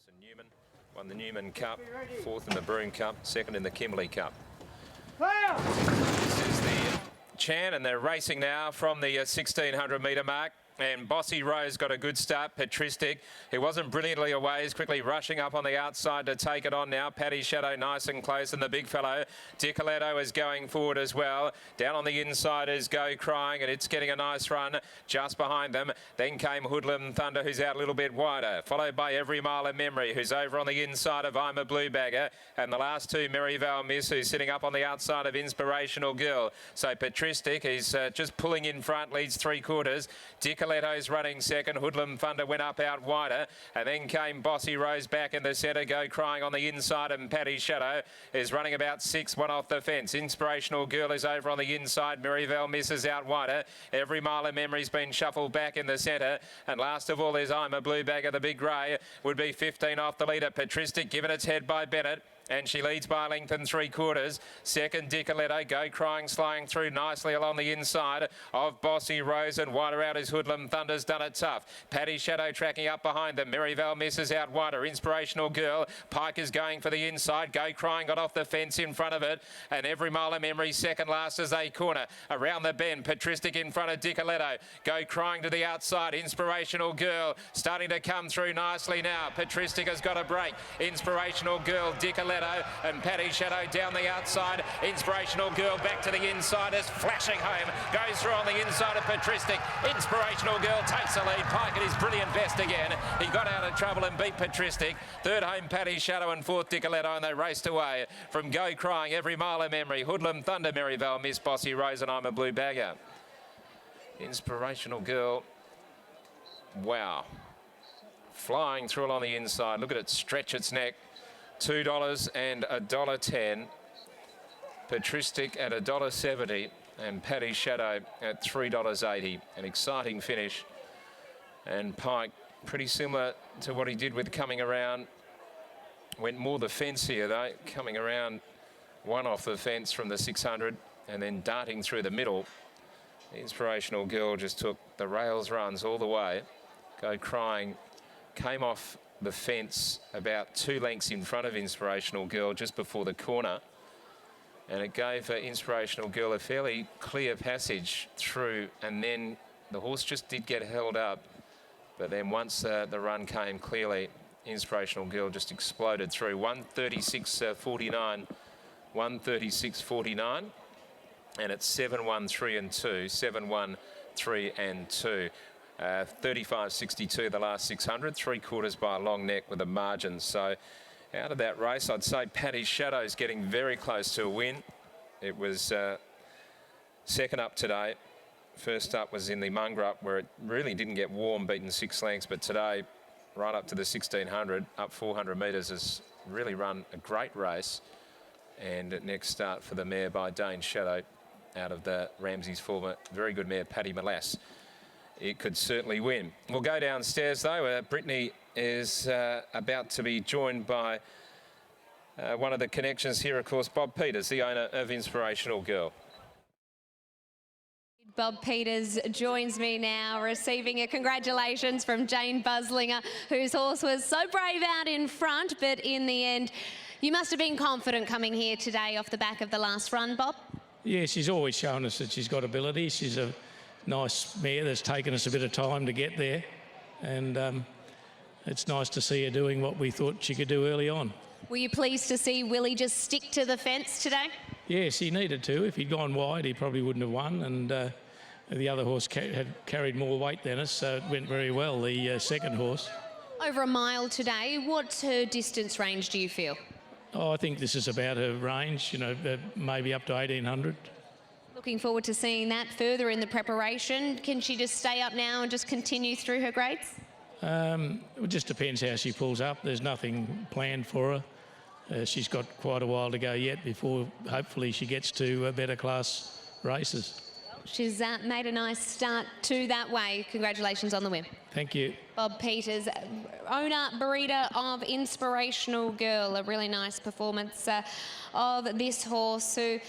horse in Newman. Won the Newman Cup, fourth in the Broome Cup, second in the Kimberley Cup. This is the Chan, and they're racing now from the 1600 metre mark. And Bossy Rose got a good start. Patristic, who wasn't brilliantly away, is quickly rushing up on the outside to take it on now. Paddy Shadow nice and close, and the big fellow Dicoletto is going forward as well. Down on the inside is Go Crying, and it's getting a nice run just behind them. Then came Hoodlum Thunder, who's out a little bit wider, followed by Every Mile of Memory, who's over on the inside of I'm a Blue Bagger, and the last two, Merivale Miss, who's sitting up on the outside of Inspirational Girl. So Patristic, he's just pulling in front, leads 3/4. Dicoletto's running second. Hoodlum Thunder went up out wider, and then came Bossy Rose back in the centre. Go Crying on the inside, and Paddy Shadow is running about 6, one off the fence. Inspirational Girl is over on the inside. Merivale misses out wider. Every Mile of Memory's been shuffled back in the centre, and last of all is I'm a Blue Bagger. The big grey would be 15 off the leader. Patristic given its head by Bennett, and she leads by a length and 3/4. Second, Dicoletto. Go Crying sliding through nicely along the inside of Bossy Rose, and wider out is Hoodlum Thunder's done it tough. Paddy Shadow tracking up behind them. Merivale misses out wider. Inspirational Girl. Pike is going for the inside. Go Crying got off the fence in front of it, and Every Mile of Memory second last as they corner. Around the bend, Patristic in front of Dicoletto. Go Crying to the outside. Inspirational Girl starting to come through nicely now. Patristic has got a break. Inspirational Girl, Dicoletto, and Paddy Shadow down the outside. Inspirational Girl back to the inside is flashing home. Goes through on the inside of Patristic. Inspirational Girl takes the lead. Pike at his brilliant best again. He got out of trouble and beat Patristic. Third home Paddy Shadow, and fourth Dicoletto, and they raced away from Go Crying, Every Mile of Memory, Hoodlum Thunder, Merivale Miss, Bossy Rose, and I'm a Blue Bagger. Inspirational Girl. Wow. Flying through along the inside. Look at it stretch its neck. $2 and $1.10. Patristic at $1.70, and Paddy Shadow at $3.80. An exciting finish. And Pike, pretty similar to what he did with Coming Around. Went more the fence here though, coming around one off the fence from the 600 and then darting through the middle. The Inspirational Girl just took the rails runs all the way. Go Crying came off the fence about 2 lengths in front of Inspirational Girl just before the corner, and it gave Inspirational Girl a fairly clear passage through, and then the horse just did get held up, but then once the run came clearly, Inspirational Girl just exploded through. 136.49, 136.49, and it's 7-1-3 and 2, 7-1-3 and 2. 35.62 the last 600, 3/4 by a long neck with a margin. So out of that race, I'd say Paddy Shadow's getting very close to a win. It was second up today. First up was in the Mungrup, where it really didn't get warm, beaten 6 lengths, but today right up to the 1600, up 400 metres, has really run a great race. And next start for the mare by Dane Shadow out of the Ramsey's former very good mare Paddy Molass. It could certainly win. We'll go downstairs though. Brittany is about to be joined by one of the connections here, of course, Bob Peters, the owner of Inspirational Girl. Bob Peters joins me now, receiving a congratulations from Jane Buslinger, whose horse was so brave out in front, but in the end, you must have been confident coming here today off the back of the last run, Bob. Yeah, she's always shown us that she's got ability. She's a nice mare that's taken us a bit of time to get there, and it's nice to see her doing what we thought she could do early on. Were you pleased to see Willie just stick to the fence today? Yes, he needed to. If he'd gone wide, he probably wouldn't have won, and the other horse had carried more weight than us, so it went very well, the second horse. Over a mile today, what's her distance range, do you feel? Oh, I think this is about her range, you know, maybe up to 1800. Looking forward to seeing that further in the preparation. Can she just stay up now and just continue through her grades? It just depends how she pulls up. There's nothing planned for her. She's got quite a while to go yet before hopefully she gets to better class races. She's made a nice start to that way. Congratulations on the win. Thank you. Bob Peters, owner, breeder of Inspirational Girl. A really nice performance of this horse who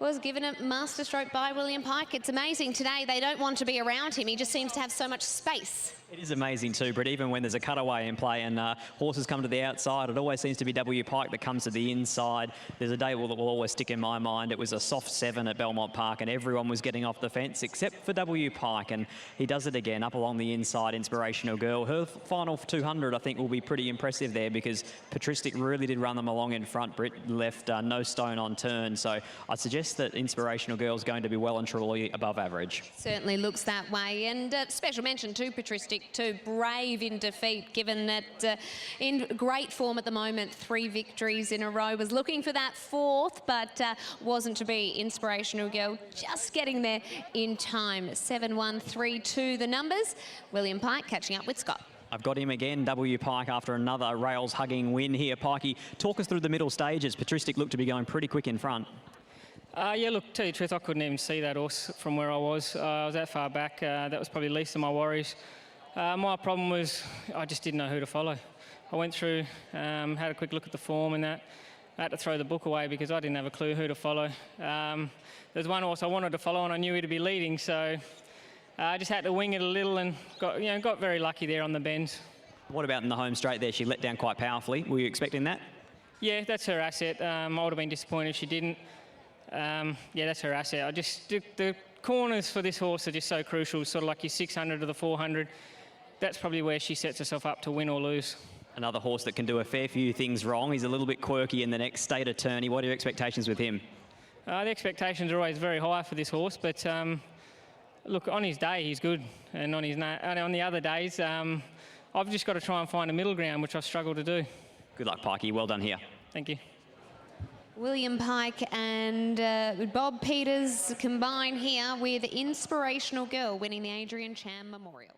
was given a masterstroke by William Pike. It's amazing today they don't want to be around him. He just seems to have so much space. It is amazing too, but even when there's a cutaway in play and horses come to the outside, it always seems to be W Pike that comes to the inside. There's a day that will always stick in my mind. It was a soft 7 at Belmont Park and everyone was getting off the fence except for W Pike, and he does it again up along the inside. Inspirational Girl. Her final 200 I think will be pretty impressive there because Patristic really did run them along in front. Britt left no stone unturned, so I'd suggest that Inspirational Girl is going to be well and truly above average. Certainly looks that way, and special mention to Patristic too, brave in defeat given that in great form at the moment, 3 victories in a row, was looking for that 4th but wasn't to be. Inspirational Girl just getting there in time. 7-1-3-2 the numbers. William Pike catching up with Scott. I've got him again, W Pike, after another rails-hugging win here. Pikey, talk us through the middle stages. Patristic looked to be going pretty quick in front. Yeah, look, to tell you the truth, I couldn't even see that horse from where I was. I was that far back. That was probably least of my worries. My problem was I just didn't know who to follow. I went through, had a quick look at the form and that. I had to throw the book away because I didn't have a clue who to follow. There's one horse I wanted to follow and I knew he'd be leading, so I just had to wing it a little and got very lucky there on the bend. What about in the home straight there? She let down quite powerfully. Were you expecting that? Yeah, that's her asset. I would have been disappointed if she didn't. Yeah, that's her asset. The corners for this horse are just so crucial, sort of like your 600 to the 400. That's probably where she sets herself up to win or lose. Another horse that can do a fair few things wrong. He's a little bit quirky in the next state attorney. What are your expectations with him? The expectations are always very high for this horse, but look, on his day he's good, and on the other days I've just got to try and find a middle ground, which I've struggled to do. Good luck, Pikey. Well done here. Thank you. William Pike and Bob Peters combine here with Inspirational Girl winning the Adrian Chan Memorial.